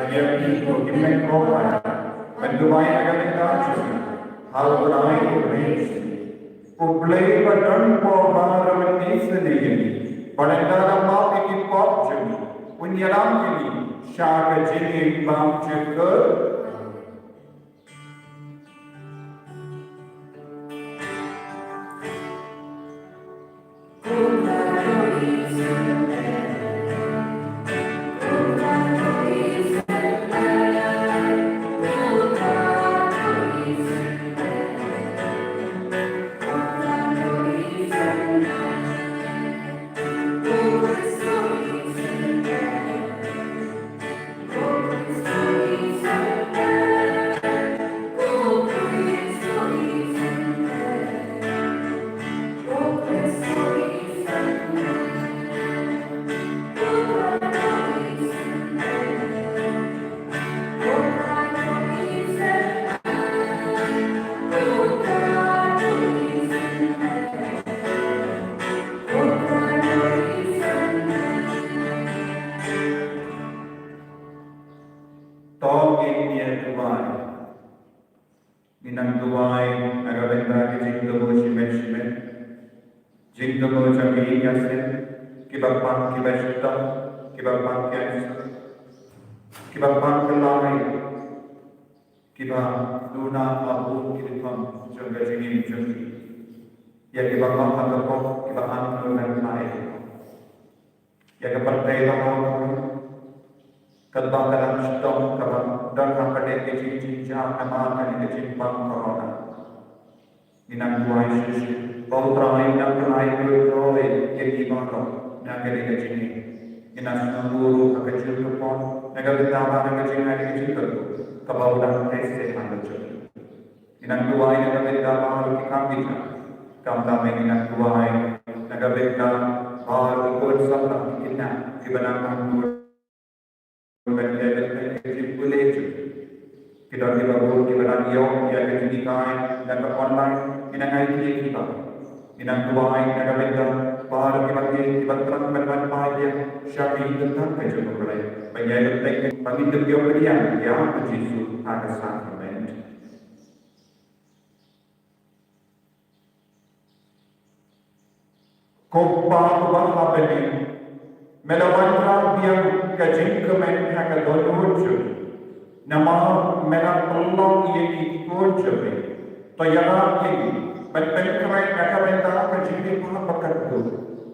Bagi hukuman Tuhan, menduai agama Tuhan, hal berai Indonesia, publik badan perbahara Indonesia ini, pada dalam mapi kipot jemi, unyalam ini, syaka jemi bang juga. Minang tuai agabenda ke jingdo shimen jingdo jami yasen kibapang kibashta kibapang kyansa kibapang kelai kiba luna abu kibapang jaga jingin jami ya kibapang agapok kibapang lunan mai ya kepartai lawan kadang kadang stop kadang dan kapade kecil jam amal kan kecimpang corona minang buai susu bau terai nak terai beroleh jadi bangkok nak kene kecil minang guru kecil kepon nak betapa nak kecil nak kecil tu kabau dan tese handal jodi minang buai nak betapa harus dikambita kamta minang buai nak betapa baru ikut sabda kita dibenarkan kita dibangun di radio yang dijadikan dan online minangai kita minang tuai dan mereka para kibati kibatran bermanfaat yang syaki tentang kecuali banyak teknik bagi kebiayaan yang berjisu ada sakrament. Kopa bahasa beni melawan yang kejengkemen hak dolur nama merah tolong ia ikut jabe. Toyara ini berpengaruh agama kejengkemen mana pakat tu.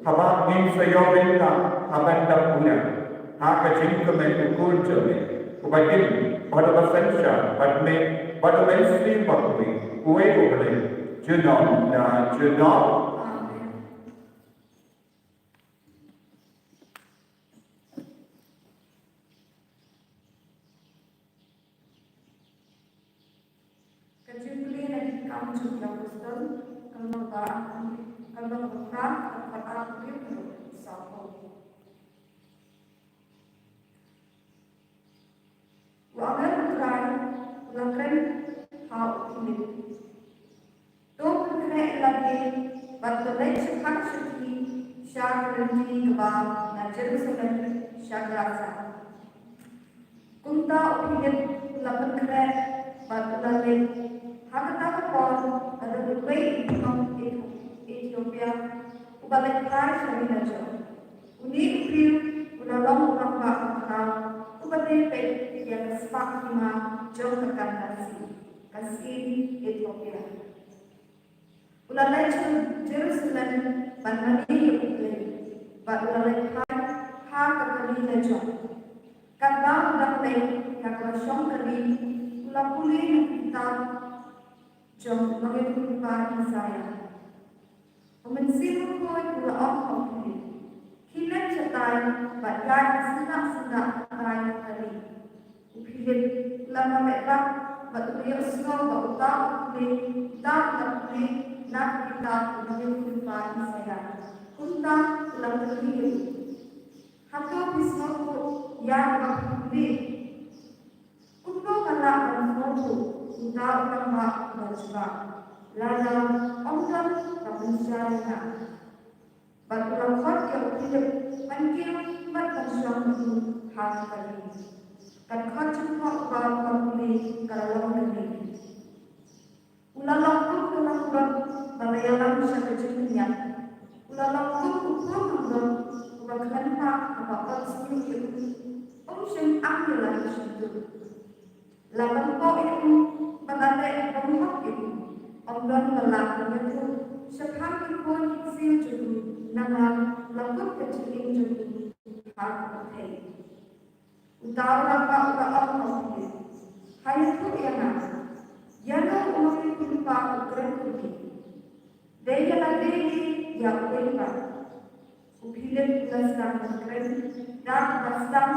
Haba min sayo benda haba dah punya. Hak kejengkemen ikut jabe. Kemudian pada bahasa pada mainstream bakui kue boleh jenam dan jenam. Kunta opinion lapan kret batulale hakata pon ada dubai income Ethiopia ubalik price kami najo uni priu ulalong ramba ka ubalik pe yang spak lima jom tekan kasi Ethiopia ulalai Jerusalem bandari ubalik batulale ha kami najo Kadang dapat kakasong kali ulapuli kita jom mengenai bahan saya. Pemensimu pun ulang kali. Hilang cetai badan senak kali. Upilit lama mereka batunya semua bauta upili tak upili nak kita mengenai bahan saya. Kunta ulang kali. Hato bisnoku yang berhubungi untuk anak dan foto untuk orang berjumpa lada orang berbicara batuan kot yang hidup mungkin berkonsum hari kali kan kau cuma kau pilih kalau kami. Ulang pun dalam bab balayalam syakajinnya. Ulang pun dalam bagaimana apa sendiri option ambil itu. Lapan kau itu berada berhak itu. Orang melakukan itu seperti pun feel juga nama lakukan kecil itu hak hati. Utara apa orang itu. Hai itu yang apa? Yana umur itu pak ukran itu. Daya lagi yang berapa? Upilen belasang ukran dan belasang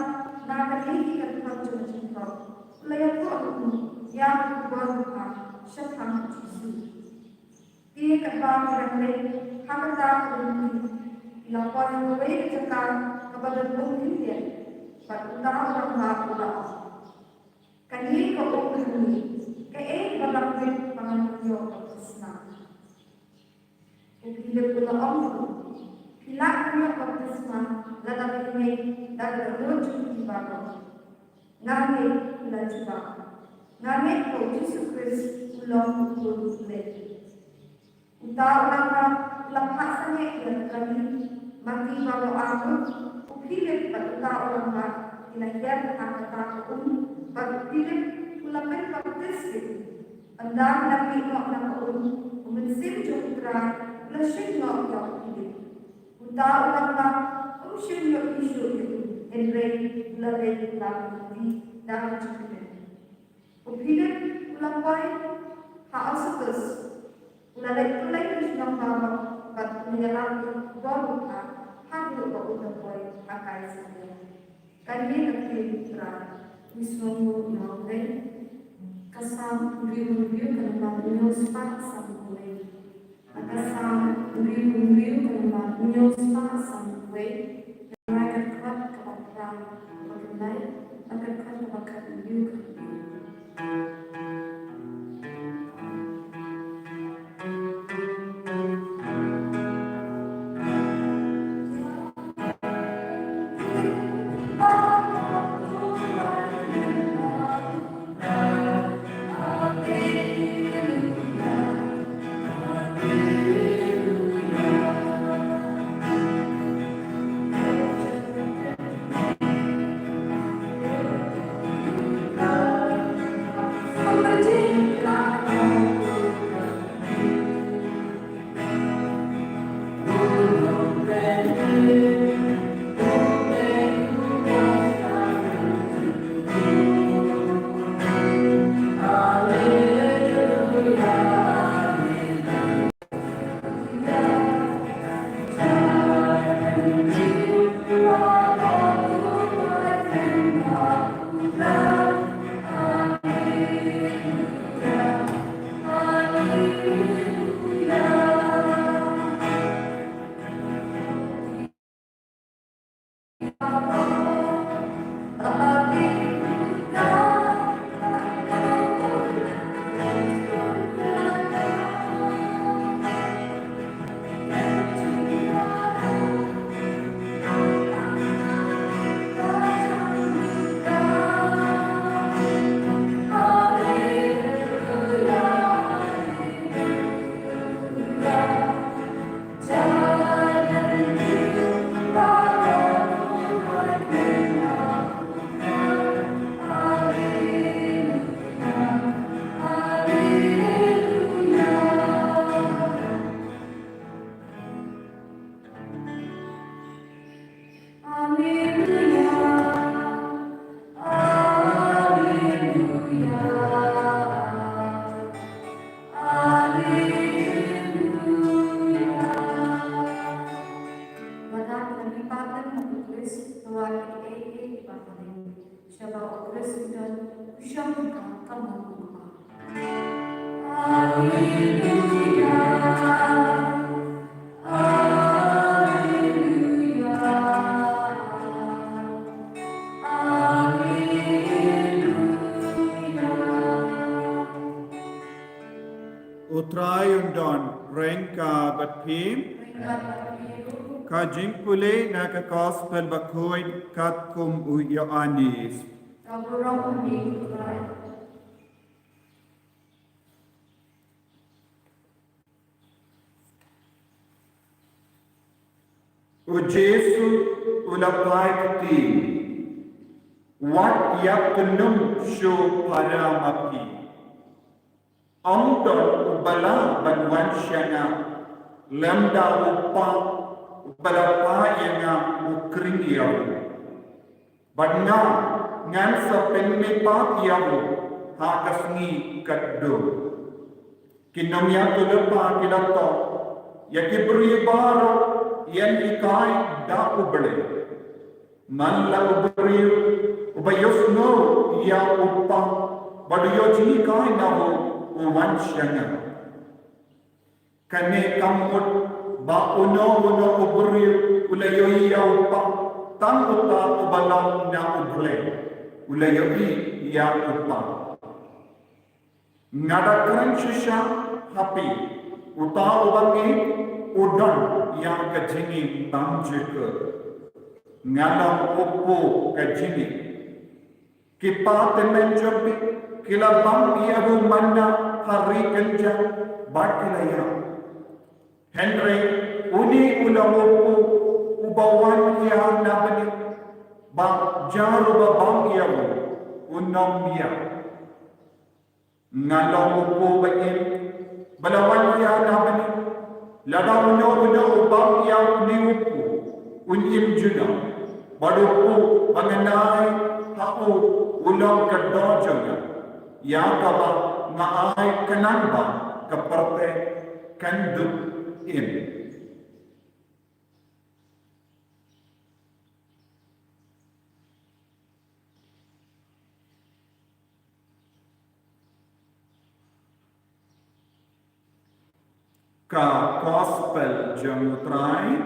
nak lagi kan macam macam. Layak tu yang berapa? Syafang Yesus. Dia kebang ramai hakata berhenti. Lakukan sebagai cakap kepada bukti dia. Pada orang orang kini kau berhenti. Kau berlaku pengaruh Islam. Bila pula orang pilak punya Islam dalam ini dan berwujud di bawah. Nami pula juga. Nami kau Yesus Kristus ulang boleh. Utara lepasnya yang kami mati walau aku upilih pada orang ilahiyat angkatan berpilih ulama baptis andam nabi nak umensim jutra lesin nak pilih utara ulama usin yo isu enre lare lagi dan juga upilih ulama haasus ulama itu lagi senang bawa kat menyelam baru hadir bawa ulama akai saja kami nanti terang Wisnu Naure kasam uriu kalamba nyospa sampai kasam uriu kalamba nyospa sampai akan kuat kepada bagaimana akan kuat kepada uriu Utrayundon rengka batpim Kajimpule naka gospel bakoy katkum uyanis Kaburong di Tuhan. O Jesu ulapai keti, wat yak kenum syo paramapi. Amdon ubala banwan syana, lamda upa ubalapa yana ukringiyaw. Badna ngan sa penmepat yaw hakasngi kaddo. Kinamya tulapa kilato, yakibri baro yan ikai da ubale. Manla ubri ubayosno ya upa, badiyo jini kai naho uwansyana. Kane kamut ba uno ubri ulayo ya upa, tanguta ubalang na ubale. Ulayo ya upa. Ngadakran shisha happy uta ubangi udan yang kejini tamjeke ngalam upu kejini kipa temen jopi kila bang iahu mana hari kenja bakilaya Henry uni ulang upu ubawan ia nabani bang jaru bang iahu unam ia ngalam upu bagin balawan ia nabani lada uno ubang yang niupu unyim juna badupu mengenai hau ulang kedojanya yang kaba ngaai kenamba keperte kenduk ini. Ka gospel jemutrai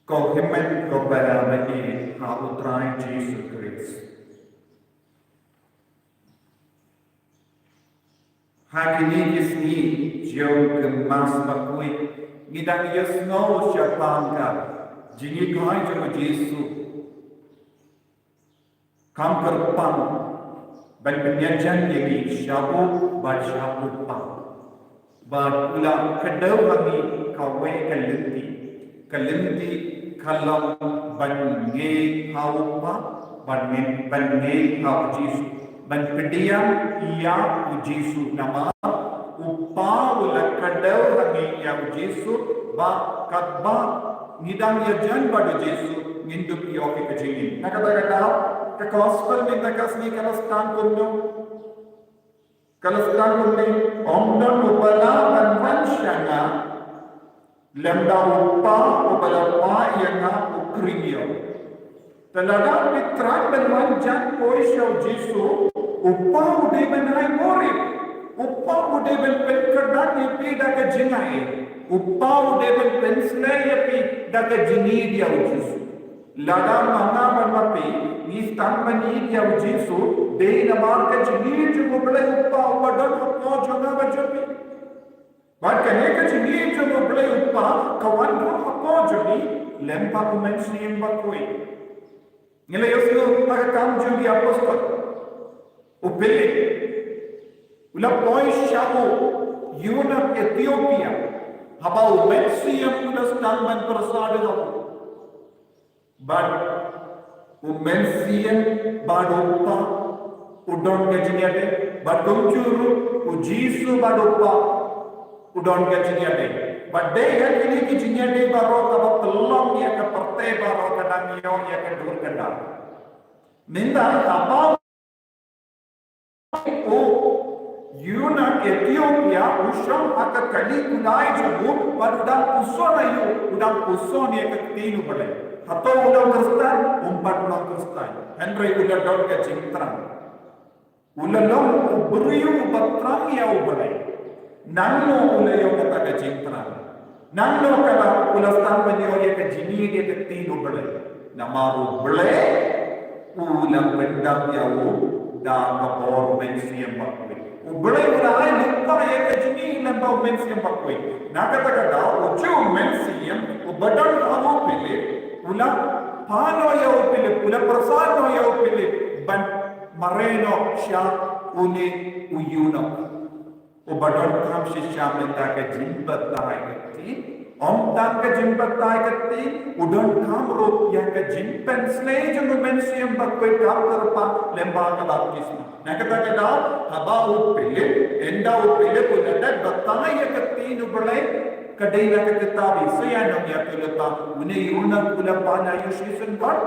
kau himen kau beramai hautrai Jesus Christ. Hakini kisni jauh kemas bakui ngidang yasno syapangka jini kai jama Jesu kam kerpang ban penyajan yagi syabu ba syabu pang ba ulang kedau kami kawe kalenti kalam ban nge haupa ban nge hau Jesu ban pediam ia Jesu nama upa ulang kadau kami yang Jesu ba kadba ngidang yajan pada Jesu nginduk yoki kejingin. Nakata-kata ke gospel ni nakasni kalastan kuno omdan ubala banwan syana lemda upa ubala pa yana ukrinyo. Talaga pitran banwan jan koi syaw Jesu upa uday banay morib. Uppa udeben penkerdan yapi daga jingai. Uppa udeben pensle yapi daga jini dia Jesu. Lada mana bermapi nistan bani dia Jesu. Dei namar ke jini jugo bela uppa upadan uppa jona bajapi. Bahkan ke jini jugo bela uppa kawan pun uppa joni lempa kumensi embakui. Nilai Yesus pakam juli apostol. Upele ulah boy syahu Yunus Ethiopia habau Messi yang sudah sedang berpersada bad Messi yang badopa udon kejiniade badum curu ujisu badopa udon kejiniade badde yang ini kejiniade baro kaba pelong ya ke perte baro kadangio ya ke dur kadang minta apa Yunus Ethiopia usang akan kali kunai jamu padudang puson ayu udang puson yang ketinu pada atau udang Kristen udang Kristen Henry udah dot ke cingtrang ulalong beriu batrang ya ubalai nano ulayo kata ke cingtrang nano kata ulastan banyo ya ke jini dia ketinu pada namaru bele ulang pendam ya dah kapor mensiam bakui. Ublay ulay lupa ya kejini lembau mensiam bakui. Nakata kada ucu mensiam ubadan kamu pilih ulah pano ya pilih ulah persano ya pilih ban mareno sya uni uyuno. Ubadan kam shisha menta ke jimbat tai kati om tak ke jimbat tai kati udan kam rop ya ke jimpen slay jung mensiam bakui kam terpa lembah ka baptisma. Nakata kada haba upile enda upile kulada batai ya kati nublay kadai na kitabi saya nom ya kulata une yuna kulapa na yushison par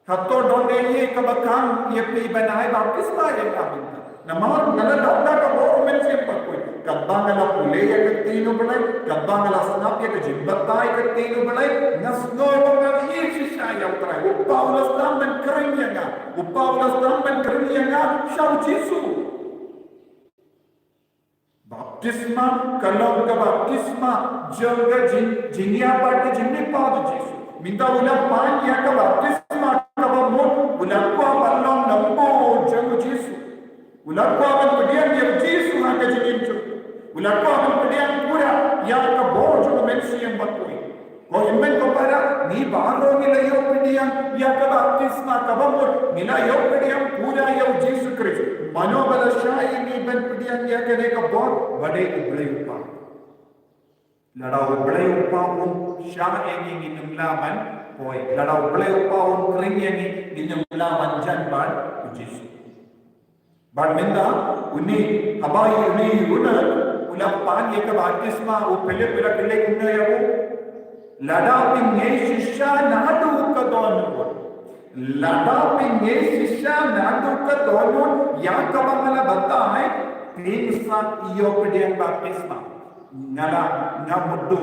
hatto donde ye kabakam ye pi banai baptisma ya kamin namar nala danda ka bo mensiam bakui kadbangala pule ya kati nublay kadbangala snap ya ke jimbatai kati nublay nasno bangar ye shisha ya utrai upaulas tamben keringa shau Jesu baptisma kalau ka baptisma jaga jinia part jinne paad Jesu minta ula pan ya ka baptisma ka mo ula ko balong nambo jaga Jesu ula ko ban pedian ya Jesu ha ka jinin chu ula ko ban pedian pura ya ka bo jaga mensiam bakui ko immen ko para ni baro ni layo pedian ya ka baptisma ka mo nila yo pedian pura ya Jesu Christ मनोबल शाही में बन पड़िया क्या करने का बहुत बड़े उबड़े उपा लड़ा उबड़े उपा उन शाह एंगी निम्ला मन होए लड़ा उबड़े उपा उन करेंगे एंगी निम्ला मन जन बार उजीसु बार मिंदा उन्हीं हबाई उन्हीं उला पान ये कब आर्टिस्मा वो पहले कुन्ना या वो लड़ा पिंगे शिष्या नाटू का दोनों लड़ा पिंगे शिष्या नाटू का दोनों या कबंगला बता है तीन सात इयोपडियन बाप्तिस्मा नला नमुद्दू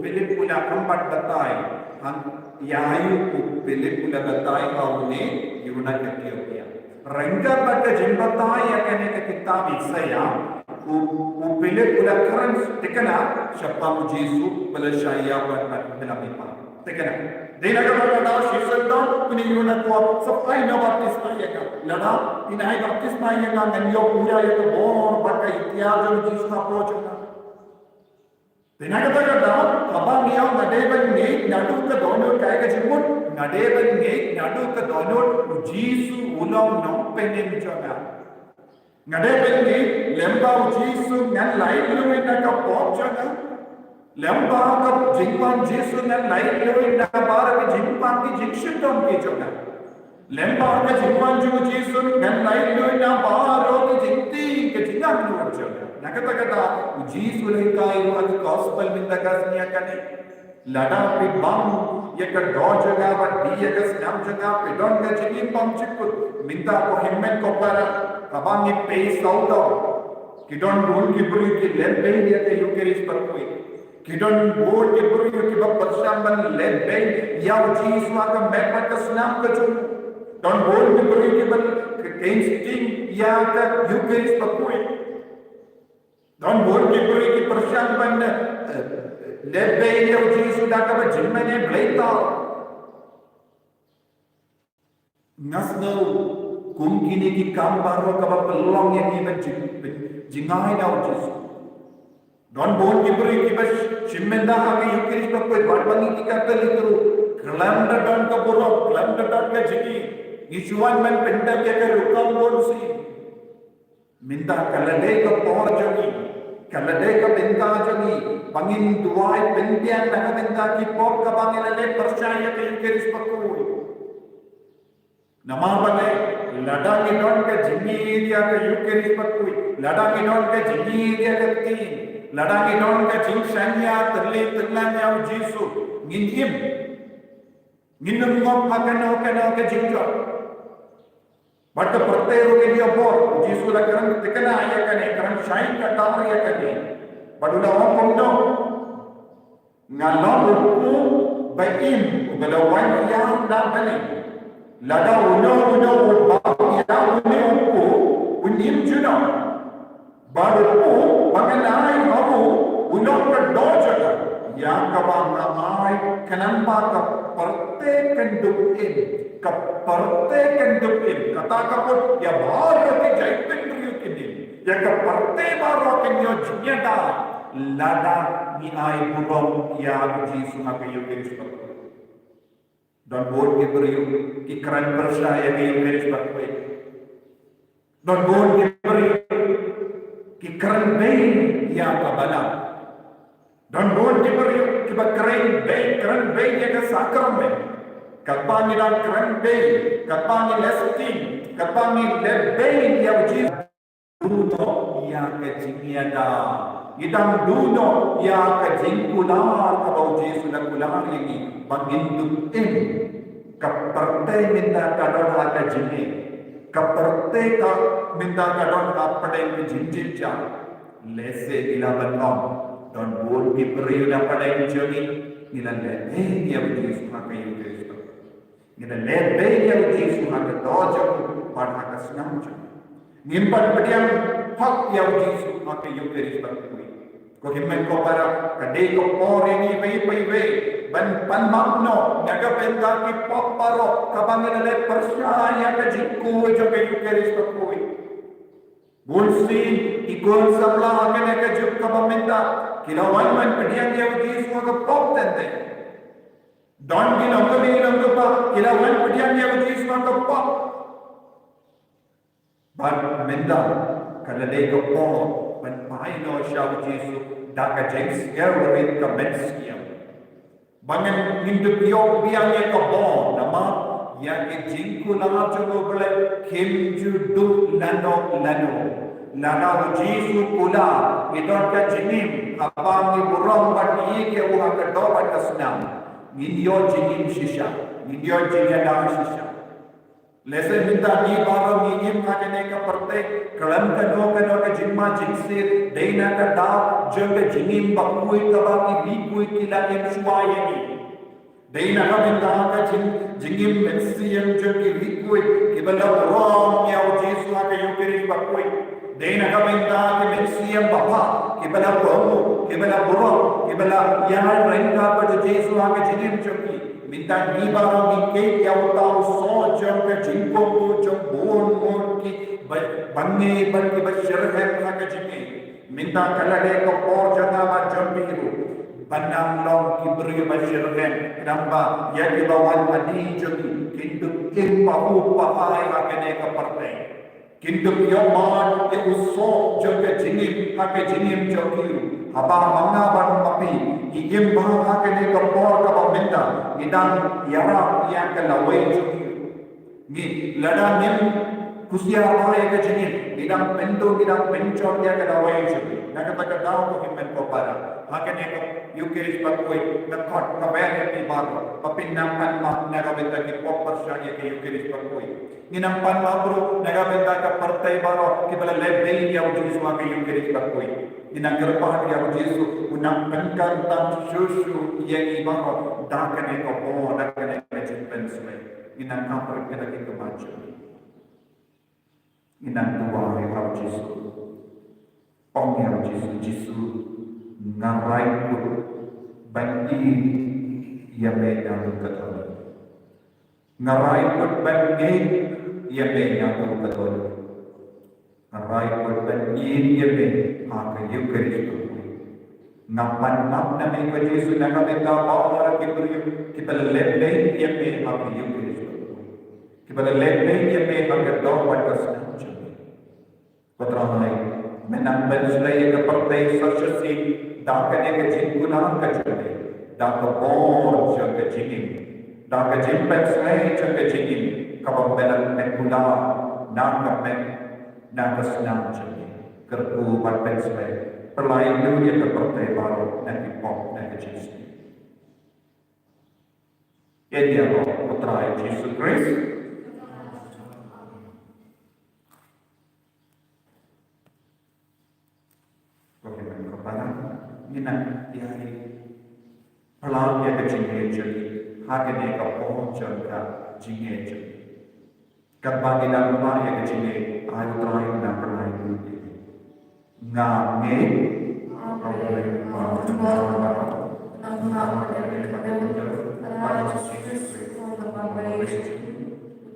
पिलिपुला कंबट बताए हम यायु पिलिपुला बताए और युना करके हो गया रंगा बट जिंबताए या कहने का किताब इसया वो पिलिपुला करन टिकना शप्पा मुजीसु बलशाया पर मिलामी पा टिकना देना का लड़ा शीर्षक दो उन्हें युना को सफाई न बाप्तिस्मा या का लड़ा इन्हें बाप्तिस्मा या का नन्यो पूरा या का बहुत बड़ा इतिहास जो जिसका पहुंचना देना का लड़ा हबा निया नडेबन ने नाडू का दोनों काय का जिमुट नडेबन ने नाडू का दोनों जीसु उलाव नंपेने मिचोना नडेबन ने लेम्बा जीसु नन लाइट लो इना का पहुंचना लेम्बा का जिंपान जीसु नन लाइट लो इना बार के जिंपान की जिक्शितों की जोना लेम्बा का जिंपान जो जीसु नन लाइट लो इना बार के जिंती के जिंगा मिलो जोना नकता कता जीसु लेका इरो अग गॉस्पेल मिंदा कसनिया कने लड़ा पे बम ये का दो जगह व डी ये का स्नम जगह पे डोन का जिनी बम चिकु मिंदा को हिम्मत को पारा कबांगी पे साउदो कि डोन बोल की बुरी की लेबे ये के यूकेरिस पर कोई कि डोन बोल की बुरी की बब परशान बन लेबे या जीसु का मैप का स्नम का जो डोन बोल की बुरी की बन केंस्टिंग या का यूकेरिस पर कोई Don board ki puri ki persyan ban lebbe ye Jesu da ka jimmene blaita nasno kumkini ki kam baro ka pelong ye ki jingai da Jesu Don board ki puri ki bas jimmenda ha ki yukris pa koi badbangi ki ka likru klamda don ka buro klamda don ka jigi isuan man penda ke ka rukam board si minda kalade ka por jagi kalade ka binta jagi bangin duai bintian na binta ki por ka bangilale percaya ke keris pakoi nama bale lada ki don ka jimi dia ka yukeris pakoi lada ki don ka jimi dia ka tin lada ki don ka jing sanya terlanya Jesu nginhim nginum ngop hakano kana ka jingjo but पढ़ते हो के लिए बोल जीसु ला करन तिकना आया कने करन शाइन का टावर या कने बडुला ओ कोंडो ngalo ruku baim ugala wan ya da bane lada uno ba ya uno unim juno baru bagalai habu uno ka dojaga ya ka ba mai kanan ba ka perte kan dukin ka pertekan dupin kata kaput ya baru ke jaipen riu kini ya ke parte baru ke nyo jinyada lada ni ai burong ya uji sunga ke yukiris bakwe don bod ke beriu ki keran percaya ke yukiris bakwe don bod ke beriu ki keran bain ya kabala don bod ke beriu ki keran bain ya ke sakram me kapani dan keran bain kapani lesting kapani lebain ya uji duno ya ke jinyada idam duno ya ke jingkular ka bauji sudah kular ini mangindupin kaparte minta kadon ada jini kaparte ka minta kadon apade ke jinjinja lese ilaban om don bol ki beri na pada jini nila lebe ya uji suha ke yukiris nila lebe ya uji suha ke dojo pada ka senam nimpan pediam hak ya uji suha ke yukiris bakui ko himmen ko para kade ko pore ni bai ban pan magno naga benga ki poparo kabangin le persyaya ka jikku jo ke yukiris bakui bulsi ikon sabla akene ka juk ka bamenda kilawan man pediam ya uji suha ke pop tende don ki nongko pa kilawan pediam ya uji suha ke pop ban menda kada de ko po ban pai no shau jisu daka jengs erwin ka mensia bangan hindu yo biangnya ka bon nama ya ke jingku la jogo bele kim judu lano nana jisu kula idon ka jinim abangi burong bati ke uha ka do ba kasnam ndio jinim shisha ndio jinya shisha Lese minta ni baro mingim hakene ka parte kalam ka no ka jimma jinsir deina ka da jenge jinim bakui ka ba ki bikui ki la em shuayeni deina ka minta ka jingim mensiyam jenge bikui ki bala rom ya ujisu ka yukiri bakui deina ka minta ka mensiyam bapa ki bala romo ki bala buro ki bala ya renga pa ujisu ka jinim jenge minta ni baro mingke ya utau so jenge जिनको जो बोन की बनने पर की बशर है का जिने मिंदा कलड़े को और जगह में जंबीरू बननाम लोग की बुरी बशर है नंबा या की बावन अनी जो किंतु किन बाबू पहाए आकने का पड़ते किंतु यो मान ये उसो जो के जिनिम जो कीरू हबा मंगा बन मपी इगिम बहा आकने का पोर का मिंदा इदान यारा या के लवे जो ni lada nim kusia oleh ke jenis bidang pentu bidang pencor dia ke dawai jadi nak kata daw ko himmen ko para hakene ko yukiris pakoi nakot kabel ni bago papinampan ma nagabenta ki popper shanya ke yukiris pakoi ninampan ma bro nagabenta ka partai baro ki bala lebe ya uji suwa ke yukiris pakoi ninang gerpah ya uji su unang penkan tam shushu ye baro dakane ko bo dakane ke jimpensme inang kapar kita kita baca inang tua yang Yesus Om yang Yesus ngarai pun bandi ia menyatu betul ngarai pun bandi ia menyatu betul ngarai pun bandi ia menyatu Eucharistus ngapan nap nama Yesus nak kita bawa kita lebih ia menyatu Eucharistus kepada lebih yang mereka tahu pada senang Patramai menambah selai ke partai sosial dakan yang kejingkunan kejadi dakan bor jaga jingin dakan jimpen selai jaga jingin kabam belan mekula nak senang jadi kerpu partai selai perlain dunia ke partai baru nanti pop nanti jenis ini adalah putra Yesus Kristus. Minat diari pelan dia ke jingge jadi hakene ka pohon jangka jingge jadi kapag ilang ya ke jingge ayo try na pelan itu ngame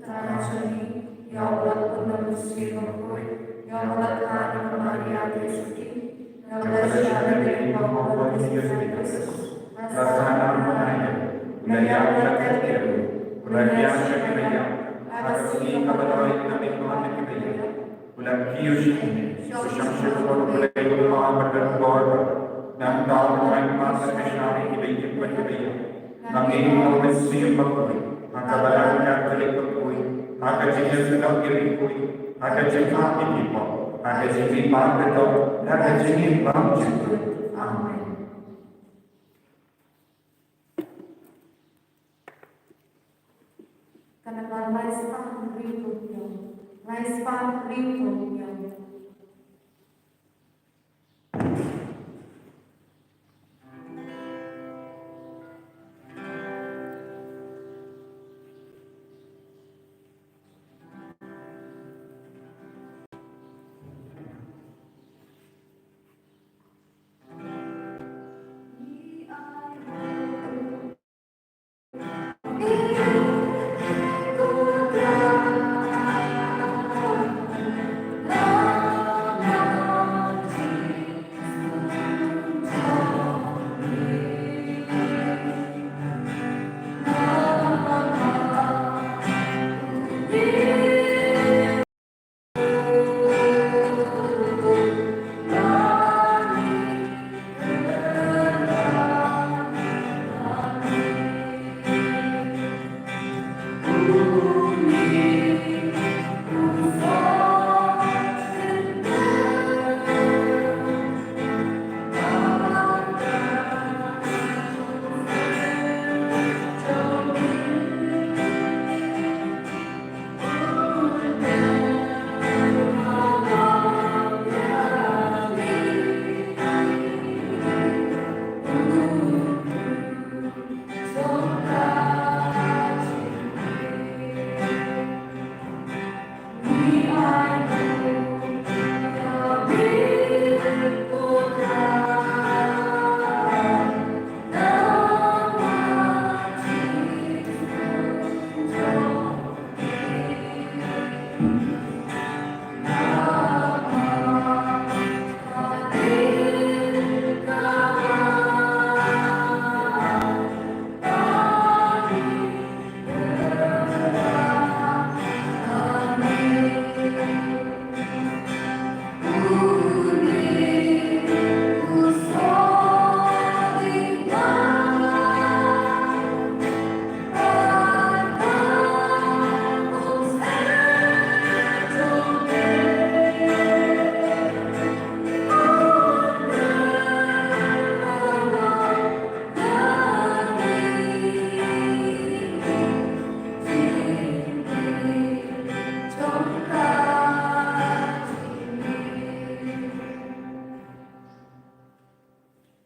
tanah suci, ya Allah penuh bersyukur, ya Allah Tuhan kembali hati suci, ya Allah syahadat dari bahwa Yesus Kristus, Laksana menaya, menaya terbiru, menaya syakaya, atas ini kabaroi kami Tuhan kita, bulan kiushi, susyamshir for play mahabadan gorba, dan tahu dengan masa mesyari kita ikut kita, kami mau mesti berkui, maka barangnya terikui, maka jika sedang dirikui, maka jika ini pun, maka jika panggilan, maka jika bangkit. Amin. Karena laispan berikutnya, laispan berikutnya.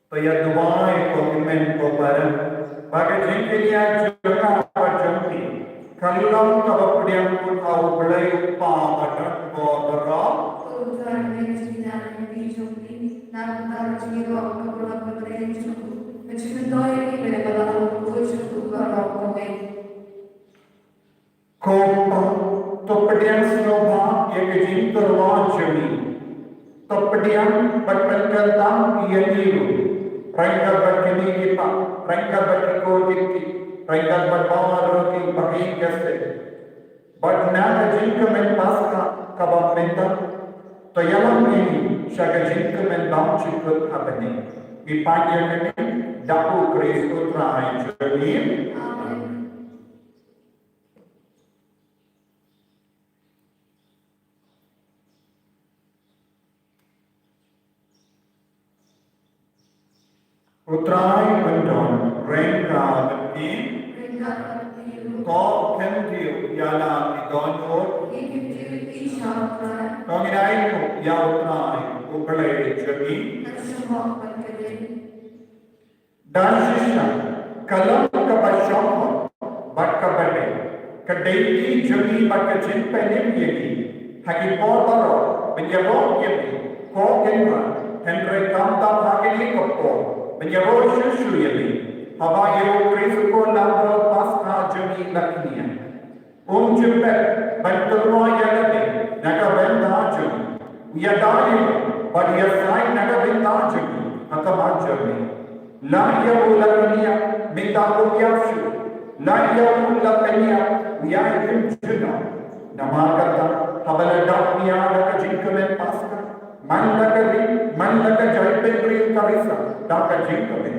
तो यह दुआएं को इमें को पर बाकी जिनके लिए जगह पर जमती कलम तब पड़िया को ताऊ बड़े उपा बटन को बरा Tuhan mencintai dijumpi, namun jiwa kebulan berbentuk, mencintai ini adalah wujud barang kami. को तो पड़िया स्नोभा एक जिन तरवान जमी तो पड़िया बटन करता ये नीरू रंगा बटनी की पा रंगा बटनी को दिखती रंगा बटवार रोटी बही कैसे बटना जिनके में पास का कबाब मिलता तो याlang ini syaga jingke mendam cikut abadi ipanya kene dapu Kristus rai jadi Amin. Utrai bendon rengka beti Ringan biru, ko kentiu yala idonor hidup isyarat, Tonginai ko ya utrai ukalai jadi dan semua berkedin. dan sisya kalam ka basyama bat ka bade ka deiti jadi bat ka jimpenim yedi hagi portaro menjawab yedi ko genra henry kamta hakili ko menjawab susu yedi haba yo Kristus ko lambro pasca jadi laknia Jepet, Banturwa Yagate, Nagabendajum, Yadari, but Yasai Nagabendajum, Akamajami, Laya Ulakania, Mitakoyashu, Laya Ulakania, Yayim Juno, Namakata, Habaladamia, Jinkamen Pasca, Mandaka Jaipendri Karisa, Daka Jinkamen,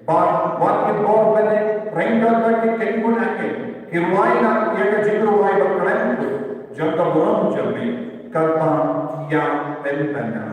but what you bought when it Renga Kengunake, Kirwaina Yakajikuai Bakrantu, Jakaburam Jami, Kalpa, Ya, Pelpana.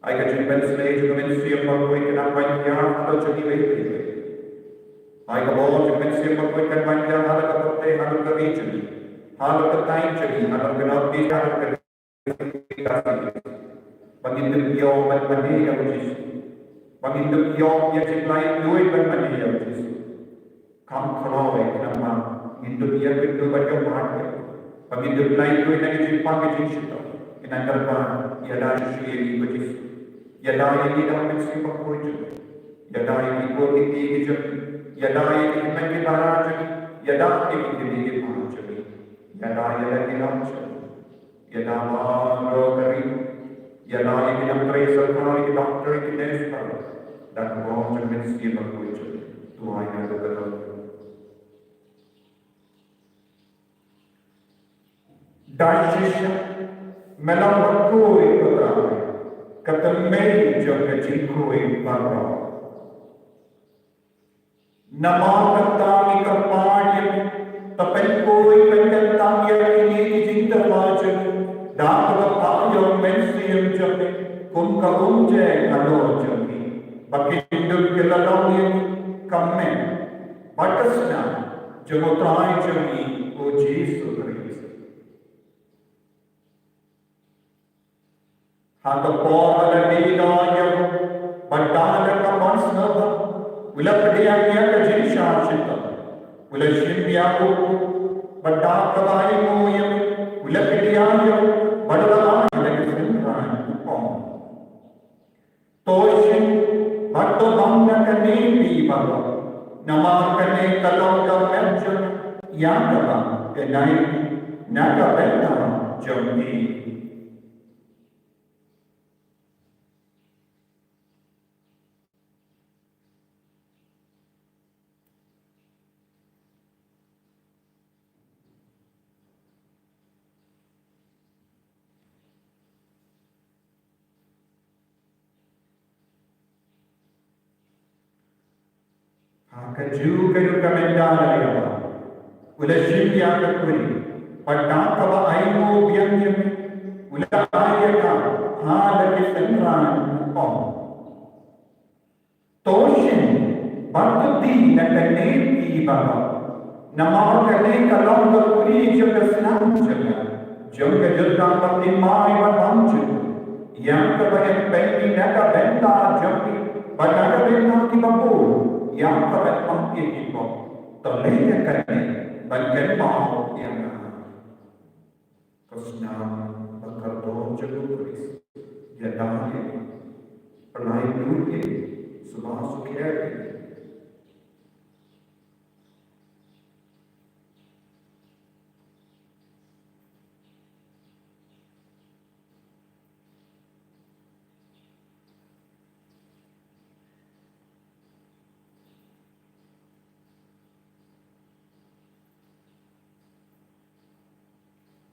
I can compensate the ministry of Mokoi and Apanya, Halochani Vedi. I can all the ministry of Mokoi and Apanya, Halakate, Halaka region, Halaka time chili, Halaka be Halaka. But in the Yom and Mania, which is, but in the Yom, yet it like do it when Mania, which is, come Kaloy, Nama, into the year with the Bayo market, but in the blind to a negative packaging, in Andarban, Yadashi, which is. Yadai Ministry of Poetry, Yadai Goti, Yadai Mengibaraj, Yadai Manchari, Yadai Lakinachari, Yadama Rotary, Yadai Tracer, Doctor Kinespa, that was the Ministry of Poetry, to I know the Dashish Melambakoi Padai. Katamay Jagajikoi Barra Namakatami Kapanyam Tapenkoi Pentantamya Ini Jindarvajan Dava Payo Mensium Jami Kunka Unje Alo Jami Bakindu Kilalonium Kamen Batasna Jamotrai Jami O Jesus Christ. Hata Paula Nidayam, Badana Kamasnava, Wilapadiania Kajishachita, Wilashimyaku, Badakavaimoyam, Wilapadianiam, Badalai, like a Finran, Toshin, Batabanga Kanepi Baba, Namakane Kaloka Mention, Yakaba, Kenai, Nakabeta, Jami. Kaju kayu kamendana yawa, ulashimya kakuri, padakava aimo biyanyam, ulahayaka, halaki senran upon. Toshin, batuti nakanepi baba, Namar kali kalong berkuri jaga senang jaga. Jaga jatah pertimai berbancu. Yang kebagian penting naga benta jampi. Banaga benta kibabu. Yang kebagian mangki kibo. Terlehnya kali. Bagian mau yang kesenang berkardon jaga kuris. Dia dahulu. Pelai dulu. Subah sukiari.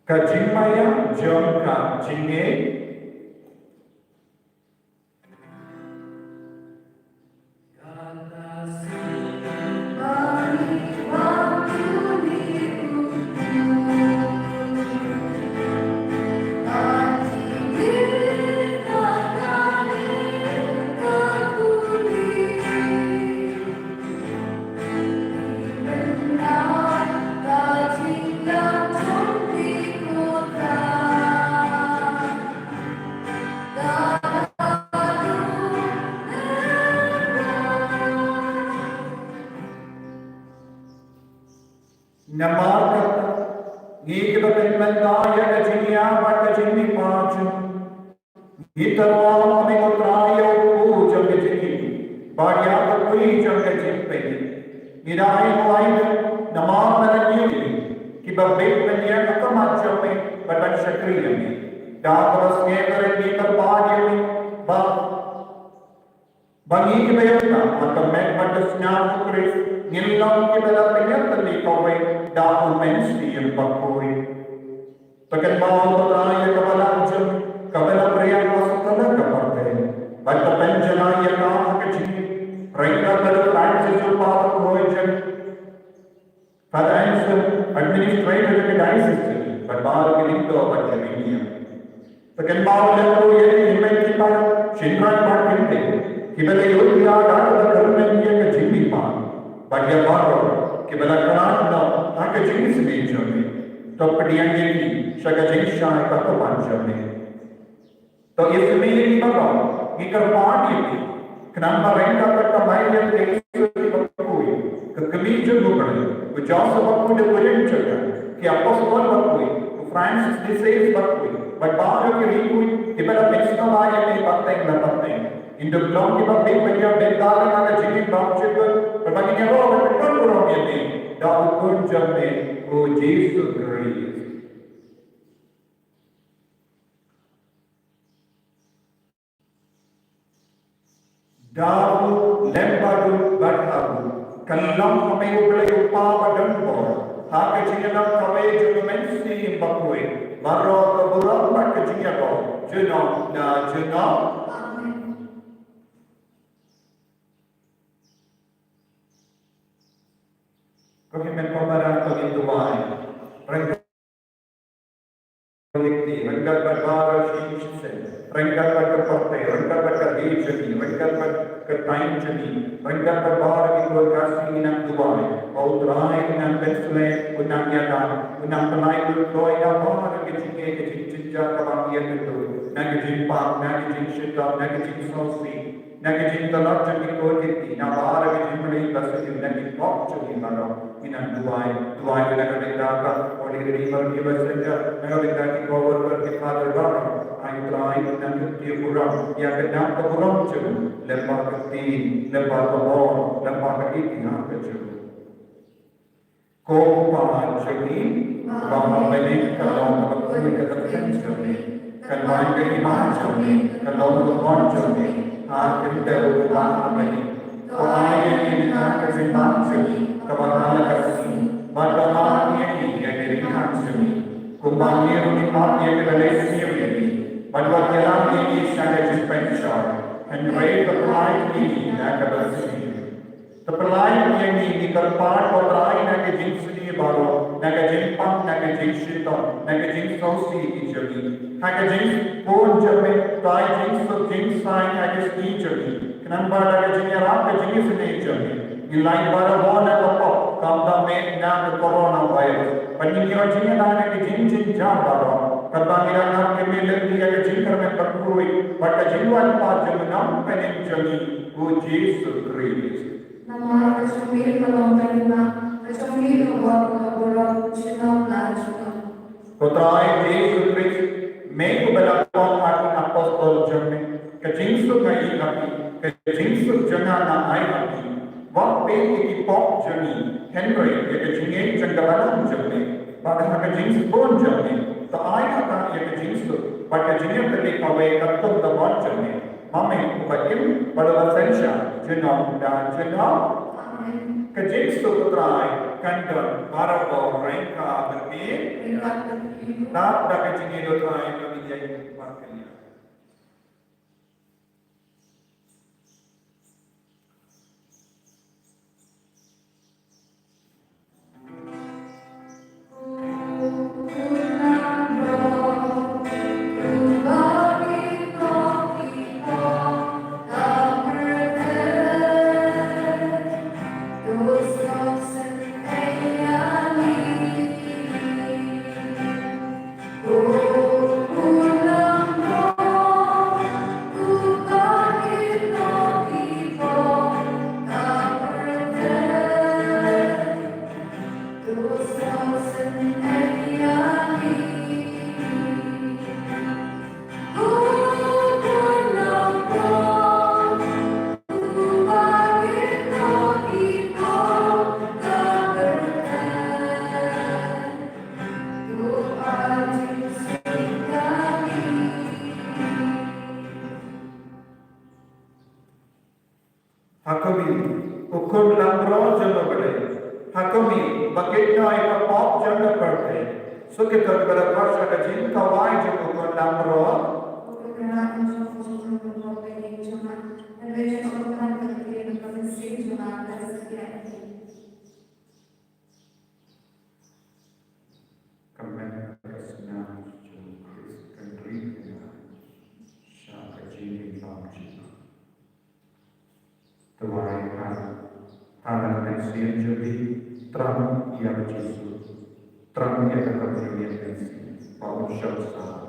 Kajimaya jongka jinge Namarkat ngikibabinmandaya kajinya bakajini paju Gitarwa amikotrayo puja kajini Bagya kakui janga jimpe Nidai muaida namar nalanyu Kibabit manya kakamachame Badan shakriyami Dakaras ngekare ngikar padyami Bangi kibayata Makamek batasnya kukris Nilang kibalapinya tali kaway Dahul mensi yung pagkuhi Tagal bawal patraya kabalanjam Kabala priya wasatala kaparte Bata penjanaya kamakajin Rengka bala francis yung papakuhoyjan Financial administrator ke diocese Berbara kilito bajaminya Tagal bawal yung yun himay kita Shindran parkinte Kibala yun data karunanya kajimbi pa Bagya baro Kibala karan Aka jenis menjadi, topadian ini, syaga jenis syai kata panjangnya. To isme ini bagai, ikar padi ini, kenapa rengka kata main yang tersebut berkui, kekemijun bukan, kejauh berkui dengan jaga, kiapos berkui, Francis disease berkui, berbagai kerikui, kibala mesra lain ini pateng dan pateng. Indo belum kita berpikir bentalan ada jenis bangsa, berbagai nyawa berpekan kurang ini. Dapat kunjungnya oh Yesus Kristus. Dapat lembadu berharu. Kalau kami boleh upah dan bor, hak kejadian kami juga mensi bakui. Baru keburang tak kejadian kau. Jenam na jenam. Kami memperbara kami tuai. Rengkat berbara sih, rengkat berkeporte, rengkat berkehijani, rengkat berkain jani, rengkat berbara itu kasih inam tuai. Kau terai inam pensule, unam yakan, unam penai berkoi apa keciknya kecik kebahagiaan itu. Nak jimpak, nak jimshita, nak jimsosi. Naging talak jadi kodi, nawara jadi mulai bahasa naging kok jadi mana, inang tuai kita kerja oleh river kita saja, kita cover kita terbaru, ayu terakhir inang kita kurang, ya kita kurang jadi, lepas keti, lepas kebor, lepas keti yang kecil. Kau paham jadi, bahawa balik kalau kita jadi, kalau kita jadi, kalau kita jadi. Akhir terutama bagi orang yang nak kesimpangan, kebahagiaan kasih, bagaimana ini yang diberikan sini, kumbang ini yang diberikan sini, bagaimana jalan ini sangat dispensar, and rate the life ini yang kebersih. Terpelayan yang ini terpart orang yang kejenis ini baru, yang kejempang, yang kejenis itu, yang kejenis sosi ini, yang kejenis pun jadi, tai jenis so jenis lain yang kejenis ini. Kenapa yang kejenis orang kejenis ini jadi? Ilain barabona ko kamdame na coronavirus. Paningiro jinya na ke jin jam baro. Katamira na ke mele dia ke jin karme perkui. Bata jiwan pa jamanam pening jami u Jesus Christ. Nama Kashmir Kalombarina, Kashmir Kalombarina, Chinam Lachina. Kotrai Jesus Christ, me belakon aking apostol jami. Kajinsu kai api, kajinsu jana na ay api. Wak pe ikipok jami, Henry, kajingin janggalan jami. Baka kajinsu bon jami. Ta ay ata kajinsu, baka jingin pati away katung dawan jami. Mame upakim balawasensya, jinom dan jinom. Amen. Kajinsu putrai, kandang, barabaw, rengka, berpi. Tak dah kajingin dotrai kami jai markanya. Hakami, hukum lambro jana bade. Hakami, bakitna eka pop jana perte. Sukita berakasha kajin kawai jana hukum lambro. Kamen kasna jana Chris kandri na shaka jini famjina. Tuai Hana pensiun jadi terang ia berjisu, terang ia kekerjaan pensiun, Paul Shalsa.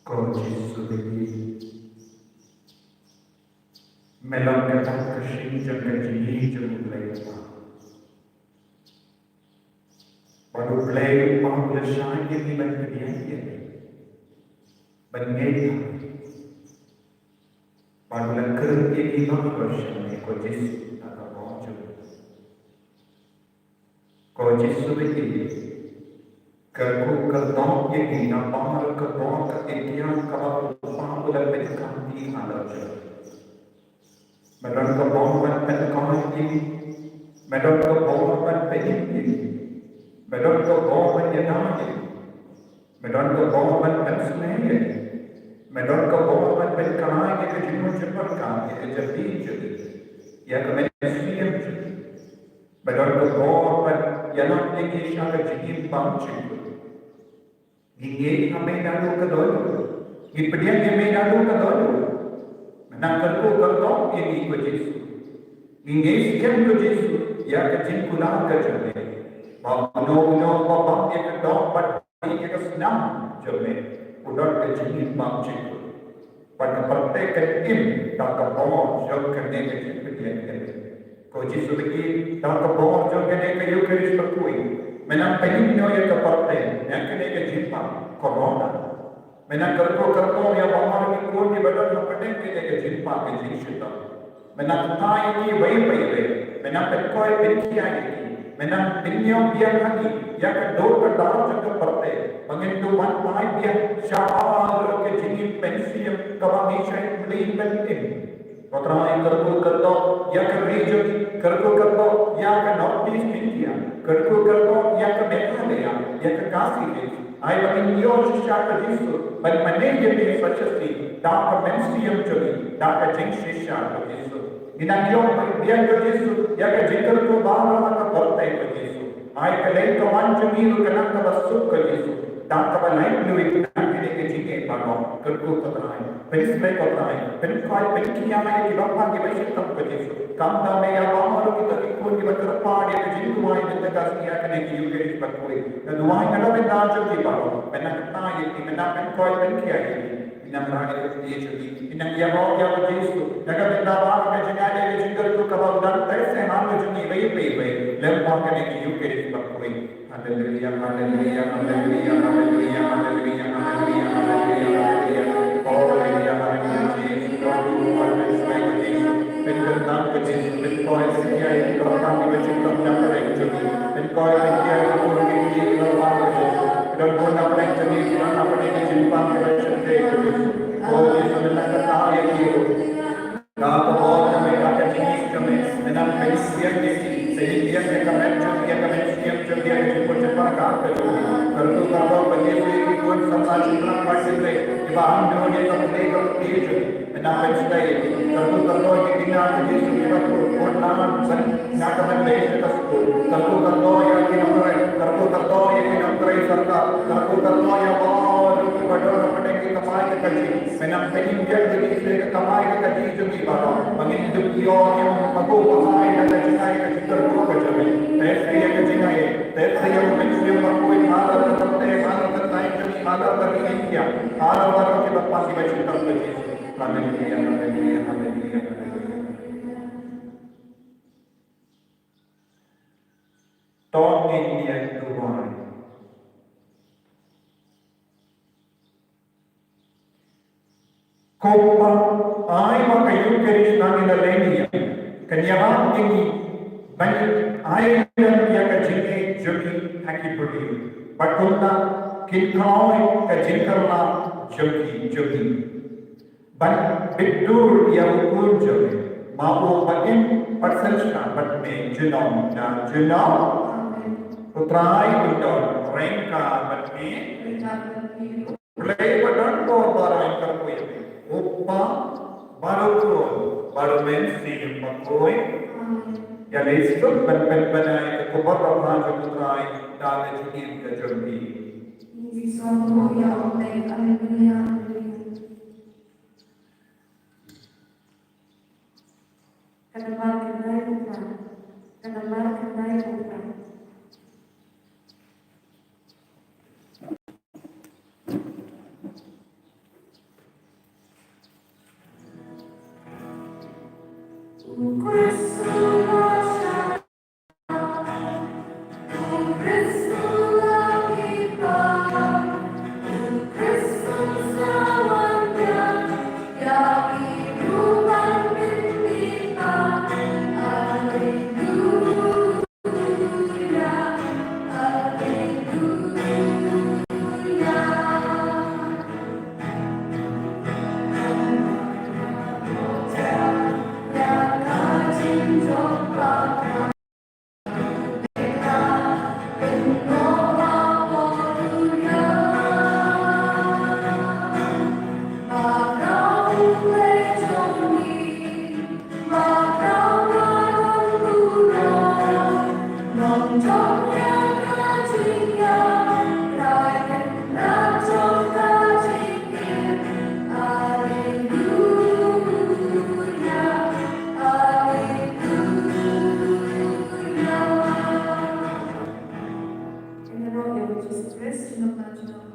Kau Yesus bagi melangkah kasih jangan jadi jangan lewat. Baru lewat belasah yang dibantu dia. Banyaknya baru langkah yang dibantu kau Yesus tak mau. Kau Yesus bagi kerku kertong yang dinapar kertong ketikian kalau lupa udah berkanti ada je. Medan kertong berkanti ini, medan kertong berkanti ini, medan kertong berjenayah, medan kertong berkanti ini, medan kertong berkanti yang kejimu cepatkan, yang kejadi jadi, yang kemensiam jadi, medan kertong berjangan tinggi syara jadi bangsa. Gigi kami lalu ke dulu, gipedian kami lalu ke dulu. Menangkalku kertong ini ke Yesus. Gigi sekian ke Yesus, ya kecil kulang ke jome. Bapa bapa dia kertong padi dia kesenam jome. Udah kecil bangsa. Pada praktek ketim tak kebawah jauh kerja kecil kedian kerja. Kau Yesus lagi tak kebawah jauh kerja kerja keris berkuih. Menang peningnya yang kepartai, yang kena kejimpa, corona. Menang kerto yang bawah ni kau di badan yang penting kena kejimpa kejimpa. Menang kai ni bayi, menang petkoi penkiai ni, menang penyo biar lagi, yang kedua kedua juga partai. Mengendu manpai biar syahal kejimpa pensi yang kawangisha beli penting. Kotoran kerto yang kerja kerto yang ke Northeast India. Kerto yang ke Meghalaya, yang ke Kasih, I bagi Dios secara Yesus, bagi manajer di Sacesti, dapat mensiam jadi, dapat jengsi secara Yesus. Ina Dios dia Yesus, yang ke jengkel tu baru maka bertai ke Yesus. I kelai ke manju miru kenang ke basuk ke Yesus, dapat naik duit kenang kini ke jengkel baru kerto keterai, penisai keterai, penisai penkiamai di bapa di basitam ke Yesus. Kanda meya baharu kita ikut di berterpa dia kejitu mai kita kasih akan dikiu keris berkui. Dan duai kalau mendajuk di baru, menang ini, menang penkoi penkiai ini, menang rakyat dia jadi, menang dia bawa dia Yesus. Jaga mendapat kejenayah dia jinggal tu kabau dan terse malu jadi bayi, lempar akan dikiu keris berkui. Haleluya, haleluya, haleluya, haleluya, haleluya, haleluya, haleluya, haleluya. Oh, haleluya, haleluya, Yesus, Tuhan, haleluya. Penggandaan kecil, penkoi penkiai kalau kami bercinta mendapat jadi, penkoi penkiai kalau kami kalau dan guna pencuri dan apa ini jimpang kita jadi, oh Yesus menang kata yang itu, kalau orang mereka jenis kami menang pensiun di sehingga mereka mencuri yang jemput cepat kata jadi, kalau penyesuai ikut sama cipta pasir bahan dunia yang terjadi, menang pensiun kalau yang kita Yesus kita pernah nak menjadi tersebut, kalau yang kita kalau yang kita serta kalau yang bahawa berdoa pada kita kemai ke kaji, menang peninggal jadi kita kemai ke kaji jadi bahawa menghidup dia yang mampu kemai dan kejinai ke kita dua kejami, tesri yang kejinai, tesri yang menjadi mampu halau tertentu, halau tertentu jadi halau berintia, halau baru kita pasti bercinta kaji, haleluya, haleluya, haleluya. Tahun ini yang Tuhan. Kopa ay makayu keris nangina lenia. Kanyahan ini banyak ay yang kajinge jadi haki beri. Batulna kilkau kajingkarla jadi. Ban bidur yang ukur jadi. Mau bagian persensya batme jenam dan jenam. Putrai betul mereka batme. Play badan ko barang terkuat. Uppa baru mensi makoi ya lesut banai ke kubar ramah putrai dan jin ke jadi Bismillah ya Allah, haleluya. Kadang kedai bukan, kadang kedai bukan. In the Lord Jesus Christ, in the blood of